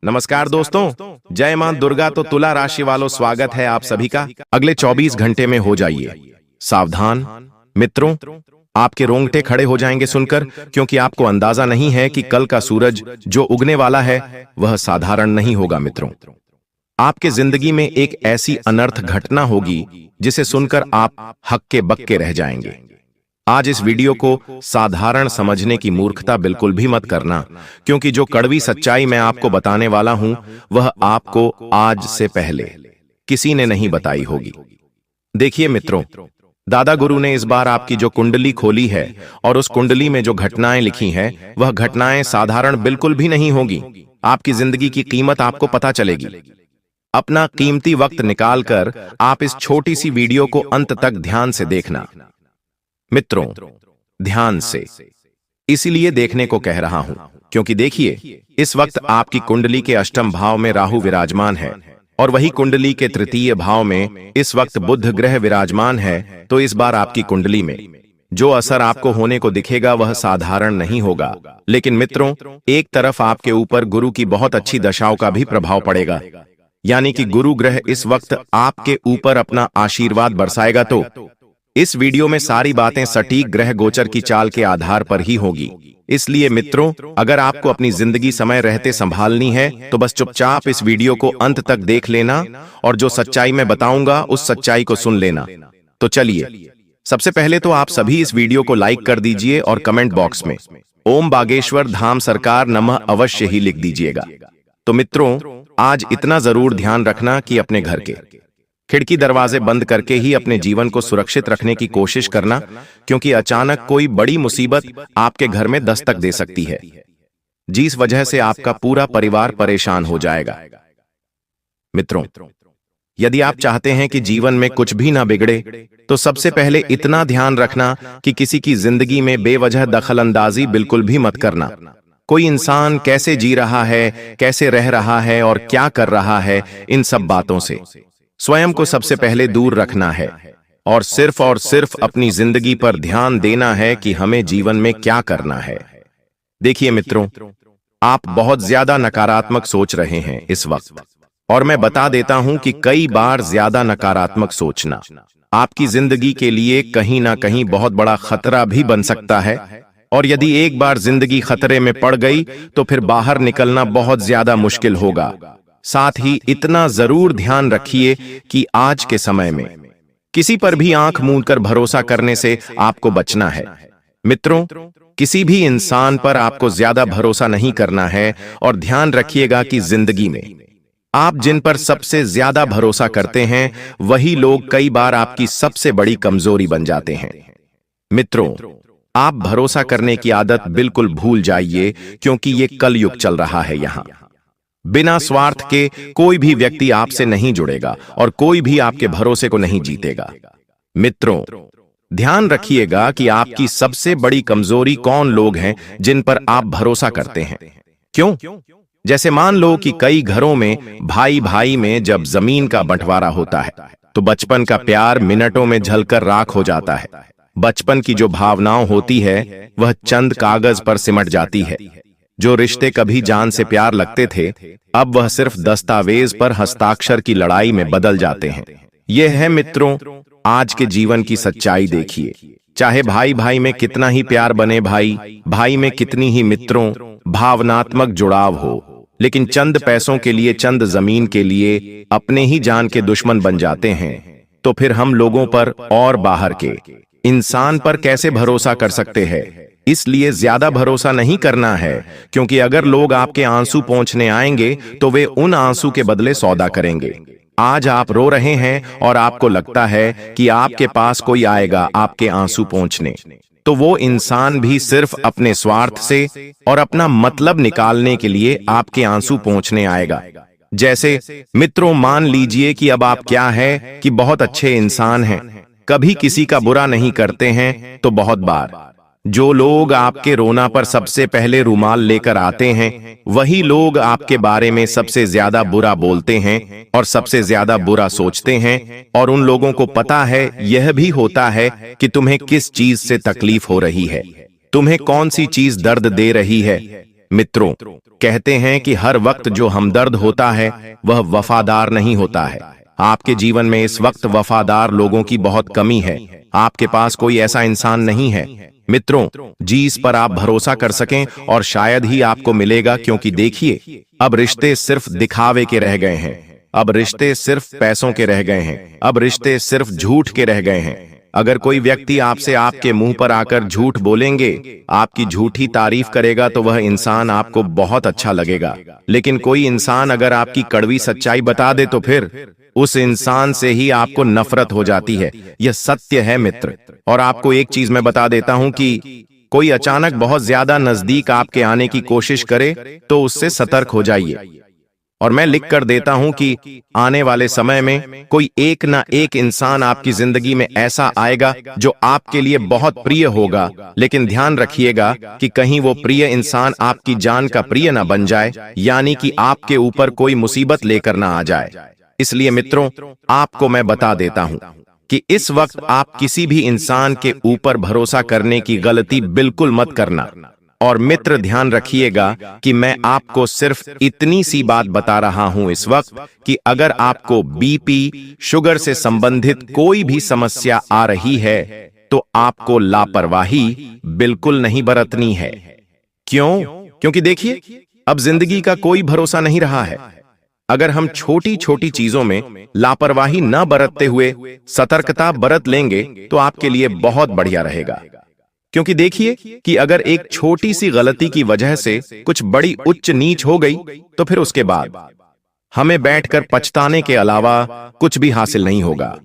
नमस्कार दोस्तों, जय मां दुर्गा। तो तुला राशि वालों, स्वागत है आप सभी का। अगले 24 घंटे में हो जाइए सावधान मित्रों। आपके रोंगटे खड़े हो जाएंगे सुनकर, क्योंकि आपको अंदाजा नहीं है कि कल का सूरज जो उगने वाला है वह साधारण नहीं होगा मित्रों। आपके जिंदगी में एक ऐसी अनर्थ घटना होगी जिसे सुनकर आप हक्के बक्के रह जाएंगे। आज इस वीडियो को साधारण समझने की मूर्खता बिल्कुल भी मत करना, क्योंकि जो कड़वी सच्चाई मैं आपको बताने वाला हूं वह आपको आज से पहले किसी ने नहीं बताई होगी। देखिए मित्रों, दादा गुरु ने इस बार आपकी जो कुंडली खोली है और उस कुंडली में जो घटनाएं लिखी हैं वह घटनाएं साधारण बिल्कुल भी नहीं होगी। आपकी जिंदगी की कीमत आपको पता चलेगी। अपना कीमती वक्त निकालकर आप इस छोटी सी वीडियो को अंत तक ध्यान से देखना मित्रों, ध्यान से इसीलिए देखने को कह रहा हूं क्योंकि देखिए, इस वक्त आपकी कुंडली के अष्टम भाव में राहु विराजमान है और वही कुंडली के तृतीय भाव में इस वक्त बुध ग्रह विराजमान है। तो इस बार आपकी कुंडली में जो असर आपको होने को दिखेगा वह साधारण नहीं होगा। लेकिन मित्रों, एक तरफ आपके ऊपर गुरु की बहुत अच्छी दशाओं का भी प्रभाव पड़ेगा, यानी कि गुरु ग्रह इस वक्त आपके ऊपर अपना आशीर्वाद बरसाएगा। तो इस वीडियो में सारी बातें सटीक ग्रह गोचर की चाल के आधार पर ही होगी। इसलिए मित्रों, अगर आपको अपनी जिंदगी समय रहते संभालनी है तो बस चुपचाप इस वीडियो को अंत तक देख लेना और जो सच्चाई मैं बताऊंगा उस सच्चाई को सुन लेना। तो चलिए, सबसे पहले तो आप सभी इस वीडियो को लाइक कर दीजिए और कमेंट बॉक्स में ओम बागेश्वर धाम सरकार नमः अवश्य ही लिख दीजिएगा। तो मित्रों, आज इतना जरूर ध्यान रखना कि अपने घर के खिड़की दरवाजे बंद करके ही अपने जीवन को सुरक्षित रखने की कोशिश करना, क्योंकि अचानक कोई बड़ी मुसीबत आपके घर में दस्तक दे सकती है, जिस वजह से आपका पूरा परिवार परेशान हो जाएगा। मित्रों, यदि आप चाहते हैं कि जीवन में कुछ भी ना बिगड़े तो सबसे पहले इतना ध्यान रखना कि किसी की जिंदगी में बेवजह दखलंदाजी बिल्कुल भी मत करना। कोई इंसान कैसे जी रहा है, कैसे रह रहा है और क्या कर रहा है, इन सब बातों से स्वयं को सबसे पहले दूर रखना है और सिर्फ अपनी जिंदगी पर ध्यान देना है कि हमें जीवन में क्या करना है। देखिए मित्रों, आप बहुत ज्यादा नकारात्मक सोच रहे हैं इस वक्त, और मैं बता देता हूं कि कई बार ज्यादा नकारात्मक सोचना आपकी जिंदगी के लिए कहीं ना कहीं बहुत बड़ा खतरा भी बन सकता है। और यदि एक बार जिंदगी खतरे में पड़ गई तो फिर बाहर निकलना बहुत ज्यादा मुश्किल होगा। साथ ही इतना जरूर ध्यान रखिए कि आज के समय में किसी पर भी आंख मूंद कर भरोसा करने से आपको बचना है। मित्रों, किसी भी इंसान पर आपको ज्यादा भरोसा नहीं करना है और ध्यान रखिएगा कि जिंदगी में आप जिन पर सबसे ज्यादा भरोसा करते हैं वही लोग कई बार आपकी सबसे बड़ी कमजोरी बन जाते हैं। मित्रों, आप भरोसा करने की आदत बिल्कुल भूल जाइए, क्योंकि ये कलयुग चल रहा है। यहाँ बिना स्वार्थ के कोई भी व्यक्ति आपसे नहीं जुड़ेगा और कोई भी आपके भरोसे को नहीं जीतेगा। मित्रों, ध्यान रखिएगा कि आपकी सबसे बड़ी कमजोरी कौन लोग हैं जिन पर आप भरोसा करते हैं। क्यों? जैसे मान लो कि कई घरों में भाई भाई में जब जमीन का बंटवारा होता है तो बचपन का प्यार मिनटों में जलकर राख हो जाता है। बचपन की जो भावनाएं होती है वह चंद कागज पर सिमट जाती है। जो रिश्ते कभी जान से प्यार लगते थे अब वह सिर्फ दस्तावेज पर हस्ताक्षर की लड़ाई में बदल जाते हैं। यह है मित्रों आज के जीवन की सच्चाई। देखिए, चाहे भाई भाई में कितना ही प्यार बने, भाई भाई में कितनी ही मित्रों भावनात्मक जुड़ाव हो, लेकिन चंद पैसों के लिए, चंद जमीन के लिए अपने ही जान के दुश्मन बन जाते हैं। तो फिर हम लोगों पर और बाहर के इंसान पर कैसे भरोसा कर सकते हैं? इसलिए ज्यादा भरोसा नहीं करना है, क्योंकि अगर लोग आपके आंसू पोंछने आएंगे तो वे उन आंसू के बदले सौदा करेंगे। आज आप रो रहे हैं और आपको लगता है कि आपके पास कोई आएगा आपके आंसू पोंछने, तो वो इंसान भी सिर्फ अपने स्वार्थ से और अपना मतलब निकालने के लिए आपके आंसू पोंछने आएगा। जैसे मित्रों, मान लीजिए कि अब आप क्या है कि बहुत अच्छे इंसान हैं, कभी किसी का बुरा नहीं करते हैं, तो बहुत बार जो लोग आपके रोना पर सबसे पहले रुमाल लेकर आते हैं वही लोग आपके बारे में सबसे ज्यादा बुरा बोलते हैं और सबसे ज्यादा बुरा सोचते हैं। और उन लोगों को पता है, यह भी होता है कि तुम्हें किस चीज से तकलीफ हो रही है, तुम्हें कौन सी चीज दर्द दे रही है। मित्रों, कहते हैं कि हर वक्त जो हमदर्द होता है वह वफादार नहीं होता है। आपके जीवन में इस वक्त वफादार लोगों की बहुत कमी है। आपके पास कोई ऐसा इंसान नहीं है मित्रों, जिस पर आप भरोसा कर सकें, और शायद ही आपको मिलेगा, क्योंकि देखिए, अब रिश्ते सिर्फ दिखावे के रह गए हैं। अब रिश्ते सिर्फ पैसों के रह गए हैं। अब रिश्ते सिर्फ झूठ के रह गए हैं। अगर कोई व्यक्ति आपसे आपके मुंह पर आकर झूठ बोलेंगे, आपकी झूठी तारीफ करेगा, तो वह इंसान आपको बहुत अच्छा लगेगा। लेकिन कोई इंसान अगर आपकी कड़वी सच्चाई बता दे, तो फिर उस इंसान से ही आपको नफरत हो जाती है। यह सत्य है मित्र। और आपको एक चीज मैं बता देता हूं कि कोई अचानक बहुत ज्यादा नजदीक आपके आने की कोशिश करे, तो उससे सतर्क हो जाइए। और मैं लिख कर देता हूं कि आने वाले समय में कोई एक ना एक इंसान आपकी जिंदगी में ऐसा आएगा जो आपके लिए बहुत प्रिय होगा। लेकिन ध्यान रखिएगा कि कहीं वो प्रिय इंसान आपकी जान का प्रिय ना बन जाए, यानी कि आपके ऊपर कोई मुसीबत लेकर ना आ जाए। इसलिए मित्रों, आपको मैं बता देता हूं कि इस वक्त आप किसी भी इंसान के ऊपर भरोसा करने की गलती बिल्कुल मत करना। और मित्र, ध्यान रखिएगा कि मैं आपको सिर्फ इतनी सी बात बता रहा हूं इस वक्त कि अगर आपको बीपी, शुगर से संबंधित कोई भी समस्या आ रही है, तो आपको लापरवाही बिल्कुल नहीं बरतनी है। क्यों? क्योंकि देखिए, अब जिंदगी का कोई भरोसा नहीं रहा है। अगर हम छोटी छोटी चीजों में लापरवाही न बरतते हुए सतर्कता बरत लेंगे, तो आपके लिए बहुत बढ़िया रहेगा। क्योंकि देखिए कि अगर एक छोटी सी गलती की वजह से कुछ बड़ी उच्च नीच हो गई, तो फिर उसके बाद हमें बैठकर पछताने के अलावा कुछ भी हासिल नहीं होगा।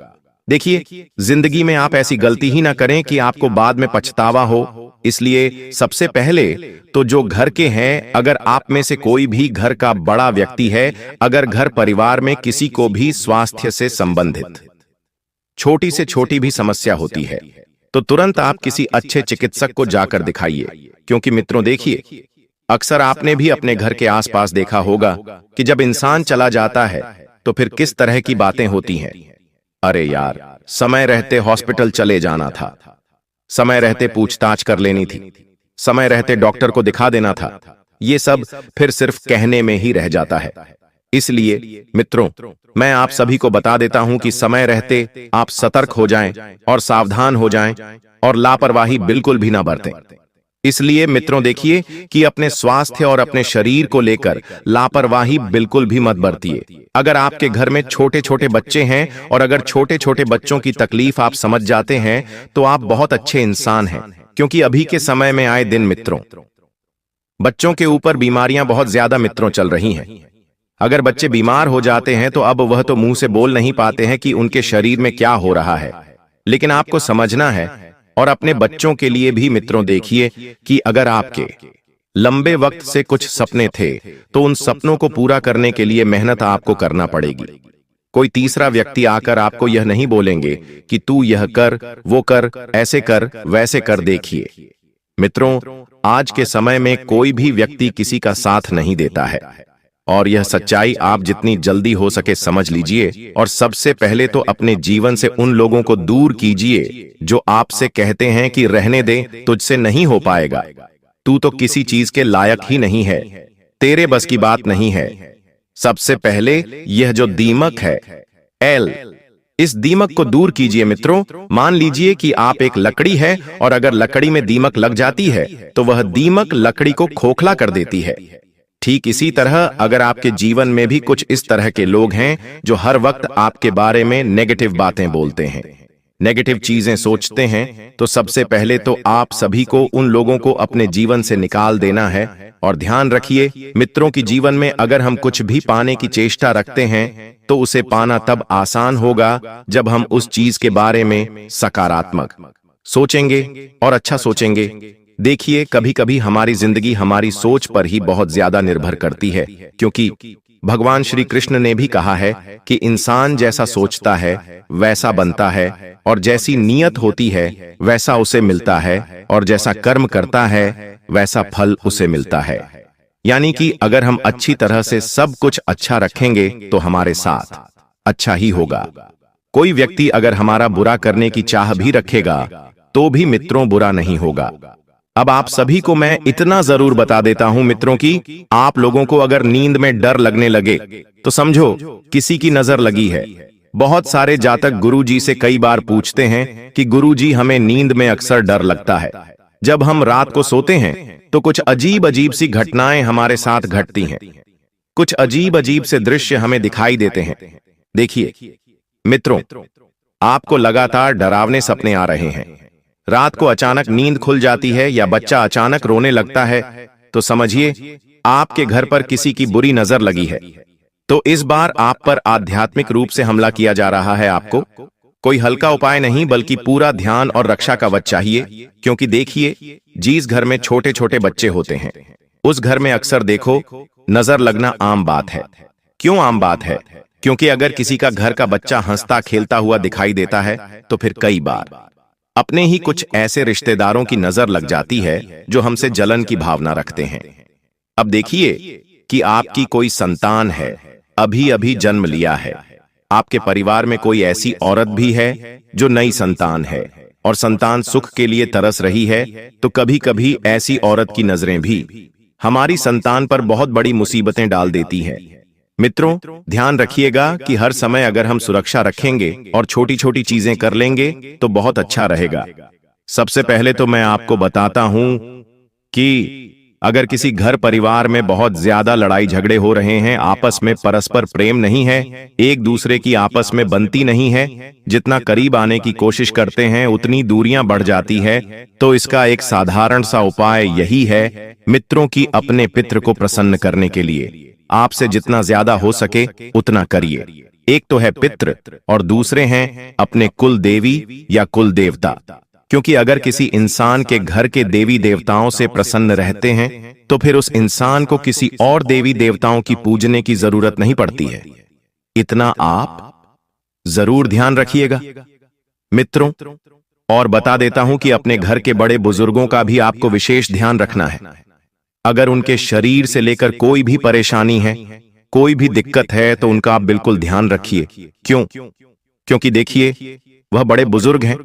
देखिए, जिंदगी में आप ऐसी गलती ही ना करें कि आपको बाद में पछतावा हो। इसलिए सबसे पहले तो जो घर के हैं, अगर आप में से कोई भी घर का बड़ा व्यक्ति है, अगर घर परिवार में किसी को भी स्वास्थ्य से संबंधित छोटी से छोटी भी समस्या होती है, तो तुरंत आप किसी अच्छे चिकित्सक को जाकर दिखाइए। क्योंकि मित्रों देखिए, अक्सर आपने भी अपने घर के आसपास देखा होगा कि जब इंसान चला जाता है तो फिर किस तरह की बातें होती हैं। अरे यार, समय रहते हॉस्पिटल चले जाना था, समय रहते पूछताछ कर लेनी थी, समय रहते डॉक्टर को दिखा देना था। ये सब फिर सिर्फ कहने में ही रह जाता है। इसलिए मित्रों, मैं आप सभी को बता देता हूं कि समय रहते आप सतर्क हो जाएं और सावधान हो जाएं और लापरवाही बिल्कुल भी ना बरतें। इसलिए मित्रों देखिए कि अपने स्वास्थ्य और अपने शरीर को लेकर लापरवाही बिल्कुल भी मत बरतिए। अगर आपके घर में छोटे छोटे बच्चे हैं और अगर छोटे छोटे बच्चों की तकलीफ आप समझ जाते हैं, तो आप बहुत अच्छे इंसान हैं। क्योंकि अभी के समय में आए दिन मित्रों, बच्चों के ऊपर बीमारियां बहुत ज्यादा मित्रों चल रही हैं। अगर बच्चे बीमार हो जाते हैं तो अब वह तो मुंह से बोल नहीं पाते हैं कि उनके शरीर में क्या हो रहा है। लेकिन आपको समझना है, और अपने बच्चों के लिए भी मित्रों देखिए कि अगर आपके लंबे वक्त से कुछ सपने थे, तो उन सपनों को पूरा करने के लिए मेहनत आपको करना पड़ेगी। कोई तीसरा व्यक्ति आकर आपको यह नहीं बोलेंगे कि तू यह कर, वो कर, ऐसे कर, वैसे कर। देखिए मित्रों, आज के समय में कोई भी व्यक्ति किसी का साथ नहीं देता है, और यह सच्चाई आप जितनी जल्दी हो सके समझ लीजिए। और सबसे पहले तो अपने जीवन से उन लोगों को दूर कीजिए जो आपसे कहते हैं कि रहने दे, तुझसे नहीं हो पाएगा, तू तो किसी चीज के लायक ही नहीं है, तेरे बस की बात नहीं है। सबसे पहले यह जो दीमक है एल, इस दीमक को दूर कीजिए मित्रों। मान लीजिए कि आप एक लकड़ी है, और अगर लकड़ी में दीमक लग जाती है तो वह दीमक लकड़ी को खोखला कर देती है। ठीक इसी तरह अगर आपके जीवन में भी कुछ इस तरह के लोग हैं जो हर वक्त आपके बारे में नेगेटिव बातें बोलते हैं, नेगेटिव चीजें सोचते हैं, तो सबसे पहले तो आप सभी को उन लोगों को अपने जीवन से निकाल देना है। और ध्यान रखिए मित्रों कि जीवन में अगर हम कुछ भी पाने की चेष्टा रखते हैं, तो उसे पाना तब आसान होगा जब हम उस चीज के बारे में सकारात्मक सोचेंगे और अच्छा सोचेंगे। देखिए, कभी कभी हमारी जिंदगी हमारी सोच पर ही बहुत ज्यादा निर्भर करती है, क्योंकि भगवान श्री कृष्ण ने भी कहा है कि इंसान जैसा सोचता है वैसा बनता है, और जैसी नियत होती है वैसा उसे मिलता है, और जैसा कर्म करता है वैसा फल उसे मिलता है। यानी कि अगर हम अच्छी तरह से सब कुछ अच्छा रखेंगे तो हमारे साथ अच्छा ही होगा। कोई व्यक्ति अगर हमारा बुरा करने की चाह भी रखेगा तो भी मित्रों बुरा नहीं होगा। अब आप सभी को मैं इतना जरूर बता देता हूं मित्रों कि आप लोगों को अगर नींद में डर लगने लगे तो समझो किसी की नजर लगी है। बहुत सारे जातक गुरुजी से कई बार पूछते हैं कि गुरुजी हमें नींद में अक्सर डर लगता है। जब हम रात को सोते हैं तो कुछ अजीब अजीब सी घटनाएं हमारे साथ घटती हैं। कुछ अजीब अजीब से दृश्य हमें दिखाई देते हैं। देखिए मित्रों, आपको लगातार डरावने सपने आ रहे हैं, रात को अचानक नींद खुल जाती है या बच्चा अचानक रोने लगता है, तो समझिए आपके घर पर किसी की बुरी नजर लगी है। तो इस बार आप पर आध्यात्मिक रूप से हमला किया जा रहा है। आपको कोई हल्का उपाय नहीं बल्कि पूरा ध्यान और रक्षा कवच चाहिए, क्योंकि देखिए जिस घर में छोटे छोटे बच्चे होते हैं उस घर में अक्सर देखो नजर लगना आम बात है। क्यों आम बात है? क्योंकि अगर किसी का घर का बच्चा हंसता खेलता हुआ दिखाई देता है तो फिर कई बार अपने ही कुछ ऐसे रिश्तेदारों की नजर लग जाती है जो हमसे जलन की भावना रखते हैं। अब देखिए कि आपकी कोई संतान है, अभी अभी जन्म लिया है, आपके परिवार में कोई ऐसी औरत भी है जो नई संतान है और संतान सुख के लिए तरस रही है, तो कभी कभी ऐसी औरत की नजरें भी हमारी संतान पर बहुत बड़ी मुसीबतें डाल देती हैं। मित्रों, ध्यान रखिएगा कि हर समय अगर हम सुरक्षा रखेंगे और छोटी छोटी चीजें कर लेंगे तो बहुत अच्छा रहेगा। सबसे पहले तो मैं आपको बताता हूं कि अगर किसी घर परिवार में बहुत ज्यादा लड़ाई झगड़े हो रहे हैं, आपस में परस्पर प्रेम नहीं है, एक दूसरे की आपस में बनती नहीं है, जितना करीब आने की कोशिश करते हैं उतनी दूरियां बढ़ जाती है, तो इसका एक साधारण सा उपाय यही है मित्रों की अपने पितृ को प्रसन्न करने के लिए आपसे जितना ज्यादा हो सके उतना करिए। एक तो है पितृ और दूसरे हैं अपने कुल देवी या कुल देवता। क्योंकि अगर किसी इंसान के घर के देवी देवताओं से प्रसन्न रहते हैं तो फिर उस इंसान को किसी और देवी देवताओं की पूजने की जरूरत नहीं पड़ती है। इतना आप जरूर ध्यान रखिएगा मित्रों। और बता देता हूं कि अपने घर के बड़े बुजुर्गों का भी आपको विशेष ध्यान रखना है। अगर उनके शरीर से लेकर कोई भी परेशानी है, कोई भी दिक्कत है, तो उनका आप बिल्कुल ध्यान रखिए। क्यों? क्योंकि देखिए वह बड़े बुजुर्ग हैं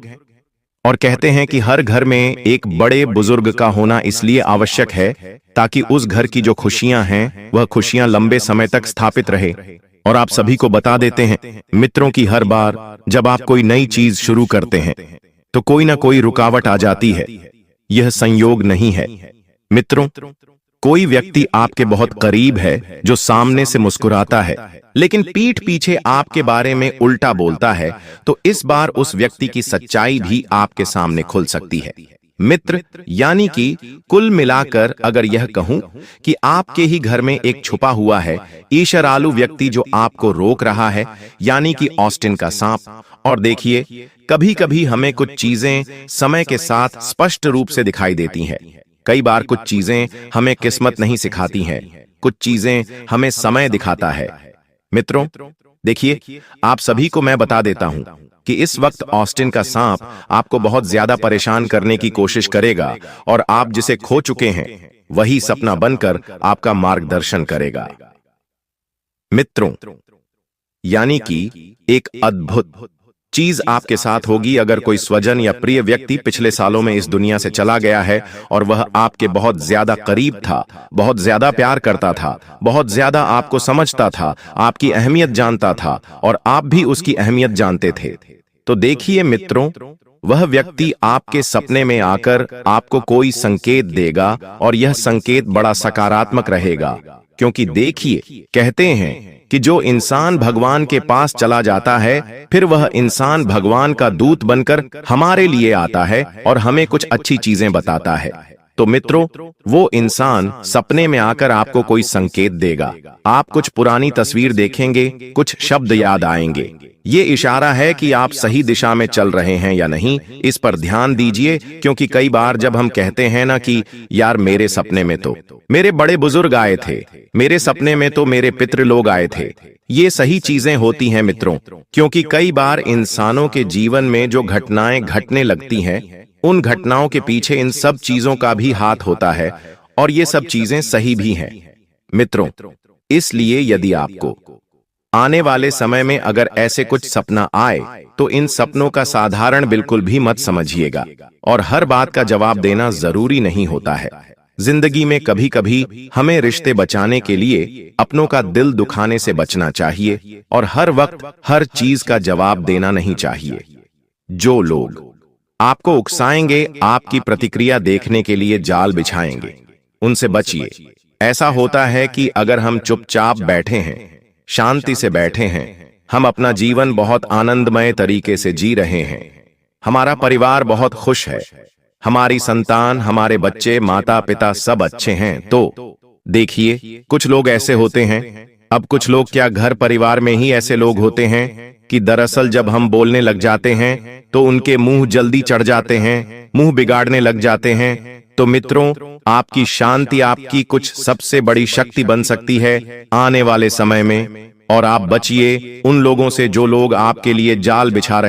और कहते हैं कि हर घर में एक बड़े बुजुर्ग का होना इसलिए आवश्यक है ताकि उस घर की जो खुशियां हैं वह खुशियां लंबे समय तक स्थापित रहे। और आप सभी को बता देते हैं मित्रों की हर बार जब आप कोई नई चीज शुरू करते हैं तो कोई ना कोई रुकावट आ जाती है। यह संयोग नहीं है मित्रों। कोई व्यक्ति आपके बहुत करीब है जो सामने से मुस्कुराता है लेकिन पीठ पीछे आपके बारे में उल्टा बोलता है, तो इस बार उस व्यक्ति की सच्चाई भी आपके सामने खुल सकती है मित्र। यानी कि कुल मिलाकर अगर यह कहूं कि आपके ही घर में एक छुपा हुआ है ईशरालु व्यक्ति जो आपको रोक रहा है, यानी कि ऑस्टिन का सांप। और देखिए कभी कभी हमें कुछ चीजें समय के साथ स्पष्ट रूप से दिखाई देती हैं। कई बार कुछ चीजें हमें किस्मत नहीं सिखाती हैं, कुछ चीजें हमें समय दिखाता है। मित्रों देखिए, आप सभी को मैं बता देता हूं कि इस वक्त ऑस्टिन का सांप आपको बहुत ज्यादा परेशान करने की कोशिश करेगा और आप जिसे खो चुके हैं वही सपना बनकर आपका मार्गदर्शन करेगा मित्रों। यानी कि एक अद्भुत चीज आपके साथ होगी अगर कोई स्वजन या प्रिय व्यक्ति पिछले सालों में इस दुनिया से चला गया है और वह आपके बहुत ज्यादा करीब था, बहुत ज्यादा प्यार करता था, बहुत ज्यादा आपको समझता था, आपकी अहमियत जानता था और आप भी उसकी अहमियत जानते थे। तो देखिए मित्रों, वह व्यक्ति आपके सपने में आकर आपको कोई संकेत देगा और यह संकेत बड़ा सकारात्मक रहेगा। क्योंकि देखिए कहते हैं कि जो इंसान भगवान के पास चला जाता है फिर वह इंसान भगवान का दूत बनकर हमारे लिए आता है और हमें कुछ अच्छी चीजें बताता है। तो मित्रों, वो इंसान सपने में आकर आपको कोई संकेत देगा, आप कुछ पुरानी तस्वीर देखेंगे, कुछ शब्द याद आएंगे। ये इशारा है कि आप सही दिशा में चल रहे हैं या नहीं, इस पर ध्यान दीजिए। क्योंकि कई बार जब हम कहते हैं ना कि यार मेरे सपने में तो मेरे बड़े बुजुर्ग आए थे, मेरे सपने में तो मेरे पितृ लोग आए थे, ये सही चीजें होती हैं मित्रों। क्योंकि कई बार इंसानों के जीवन में जो घटनाएं घटने लगती हैं उन घटनाओं के पीछे इन सब चीजों का भी हाथ होता है और ये सब चीजें सही भी हैं मित्रों। इसलिए यदि आपको आने वाले समय में अगर ऐसे कुछ सपना आए तो इन सपनों का साधारण बिल्कुल भी मत समझिएगा और हर बात का जवाब देना जरूरी नहीं होता है। जिंदगी में कभी कभी हमें रिश्ते बचाने के लिए अपनों का दिल दुखाने से बचना चाहिए और हर वक्त हर चीज का जवाब देना नहीं चाहिए। जो लोग आपको उकसाएंगे, आपकी प्रतिक्रिया देखने के लिए जाल बिछाएंगे, उनसे बचिए। ऐसा होता है कि अगर हम चुपचाप बैठे हैं, शांति से बैठे हैं, हम अपना जीवन बहुत आनंदमय तरीके से जी रहे हैं, हमारा परिवार बहुत खुश है, हमारी संतान, हमारे बच्चे, माता पिता सब अच्छे हैं, तो देखिए कुछ लोग ऐसे होते हैं। अब कुछ लोग क्या घर परिवार में ही ऐसे लोग होते हैं कि दरअसल जब हम बोलने लग जाते हैं तो उनके मुंह जल्दी चढ़ जाते हैं, मुंह बिगाड़ने लग जाते हैं। तो मित्रों, आपकी शांति आपकी कुछ सबसे बड़ी शक्ति बन सकती है आने वाले समय में। और आप बचिए उन लोगों से जो लोग आपके लिए जाल बिछा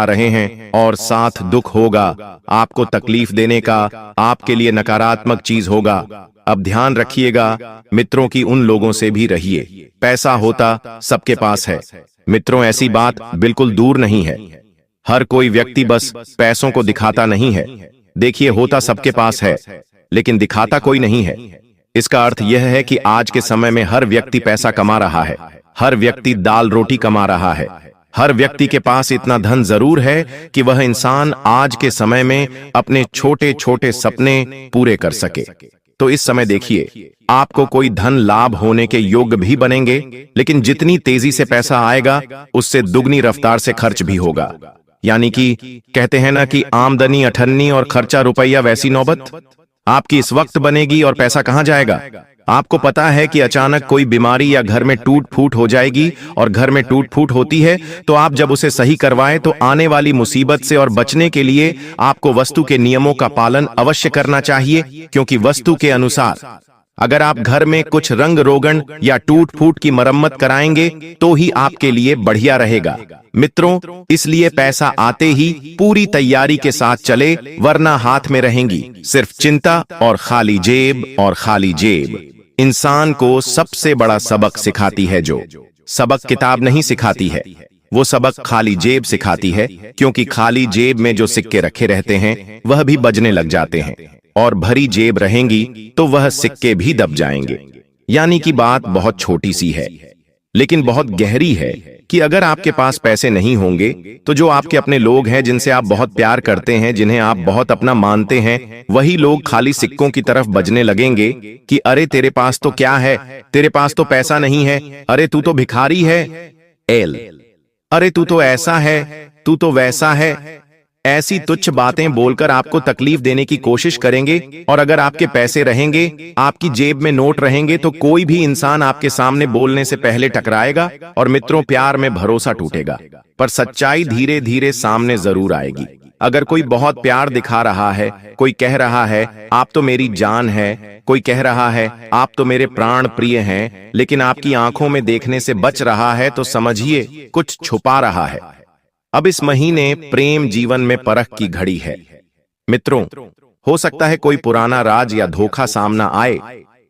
रहे हैं और साथ दुख होगा, आपको तकलीफ देने का आपके लिए नकारात्मक चीज होगा। अब ध्यान रखिएगा मित्रों की उन लोगों से भी रहिए। पैसा होता सबके पास है मित्रों, ऐसी बात बिल्कुल दूर नहीं है। हर कोई व्यक्ति बस पैसों को दिखाता नहीं है। देखिए, होता सबके पास है लेकिन दिखाता कोई नहीं है। इसका अर्थ यह है कि आज के समय में हर व्यक्ति पैसा कमा रहा है, हर व्यक्ति दाल रोटी कमा रहा है, हर व्यक्ति के पास इतना धन जरूर है कि वह इंसान आज के समय में अपने छोटे छोटे सपने पूरे कर सके। तो इस समय देखिए, आपको कोई धन लाभ होने के योग्य भी बनेंगे, लेकिन जितनी तेजी से पैसा आएगा उससे दुगनी रफ्तार से खर्च भी होगा। यानी कि कहते हैं ना कि आमदनी अठन्नी और खर्चा रुपया, वैसी नौबत आपकी इस वक्त बनेगी। और पैसा कहां जाएगा? आपको पता है कि अचानक कोई बीमारी या घर में टूट फूट हो जाएगी, और घर में टूट फूट होती है तो आप जब उसे सही करवाएं तो आने वाली मुसीबत से और बचने के लिए आपको वस्तु के नियमों का पालन अवश्य करना चाहिए, क्योंकि वस्तु के अनुसार अगर आप घर में कुछ रंग रोगन या टूट फूट की मरम्मत कराएंगे तो ही आपके लिए बढ़िया रहेगा। मित्रों, इसलिए पैसा आते ही पूरी तैयारी के साथ चले, वरना हाथ में रहेंगी सिर्फ चिंता और खाली जेब। इंसान को सबसे बड़ा सबक सिखाती है जो सबक किताब नहीं सिखाती है, वो सबक खाली जेब सिखाती है, क्योंकि खाली जेब में जो सिक्के रखे रहते हैं वह भी बजने लग जाते हैं, और भरी जेब रहेंगी तो वह सिक्के भी दब जाएंगे। यानी कि बात बहुत छोटी सी है लेकिन बहुत गहरी है कि अगर आपके पास पैसे नहीं होंगे तो जो आपके अपने लोग हैं, जिनसे आप बहुत प्यार करते हैं, जिन्हें आप बहुत अपना मानते हैं, वही लोग खाली सिक्कों की तरफ बजने लगेंगे कि अरे तेरे पास तो क्या है, तेरे पास तो पैसा नहीं है, अरे तू तो भिखारी है, अरे तू तो ऐसा है, तू तो वैसा है। ऐसी तुच्छ बातें बोलकर आपको तकलीफ देने की कोशिश करेंगे। और अगर आपके पैसे रहेंगे, आपकी जेब में नोट रहेंगे, तो कोई भी इंसान आपके सामने बोलने से पहले टकराएगा और मित्रों, प्यार में भरोसा टूटेगा, पर सच्चाई धीरे धीरे सामने जरूर आएगी। अगर कोई बहुत प्यार दिखा रहा है, कोई कह रहा है आप तो मेरी जान है, कोई कह रहा है आप तो मेरे प्राण प्रिय हैं, लेकिन आपकी आंखों में देखने से बच रहा है, तो समझिए कुछ छुपा रहा है। अब इस महीने प्रेम जीवन में परख की घड़ी है मित्रों। हो सकता है कोई पुराना राज या धोखा सामना आए,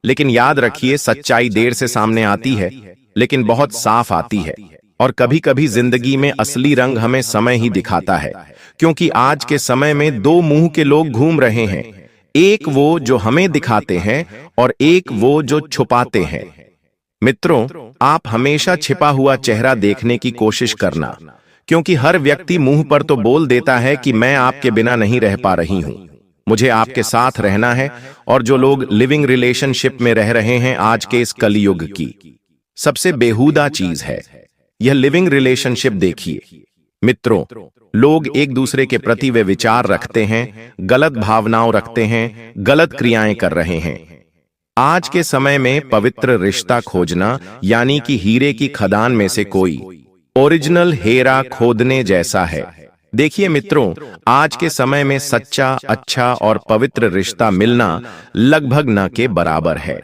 लेकिन याद रखिए, सच्चाई देर से सामने आती है लेकिन बहुत साफ आती है। और कभी कभी जिंदगी में असली रंग हमें समय ही दिखाता है, क्योंकि आज के समय में दो मुंह के लोग घूम रहे हैं, एक वो जो हमें दिखाते हैं और एक वो जो छुपाते हैं। मित्रों, आप हमेशा छिपा हुआ चेहरा देखने की कोशिश करना, क्योंकि हर व्यक्ति मुंह पर तो बोल देता है कि मैं आपके बिना नहीं रह पा रही हूं, मुझे आपके साथ रहना है। और जो लोग लिविंग रिलेशनशिप में रह रहे हैं, आज के इस कलयुग की सबसे बेहुदा चीज है यह लिविंग रिलेशनशिप। देखिए मित्रों, लोग एक दूसरे के प्रति वे विचार रखते हैं, गलत भावनाओं रखते हैं, गलत क्रियाएं कर रहे हैं। आज के समय में पवित्र रिश्ता खोजना यानी कि हीरे की खदान में से कोई ओरिजिनल हीरा खोदने जैसा है। देखिए मित्रों, आज के समय में सच्चा, अच्छा और पवित्र रिश्ता मिलना लगभग न के बराबर है।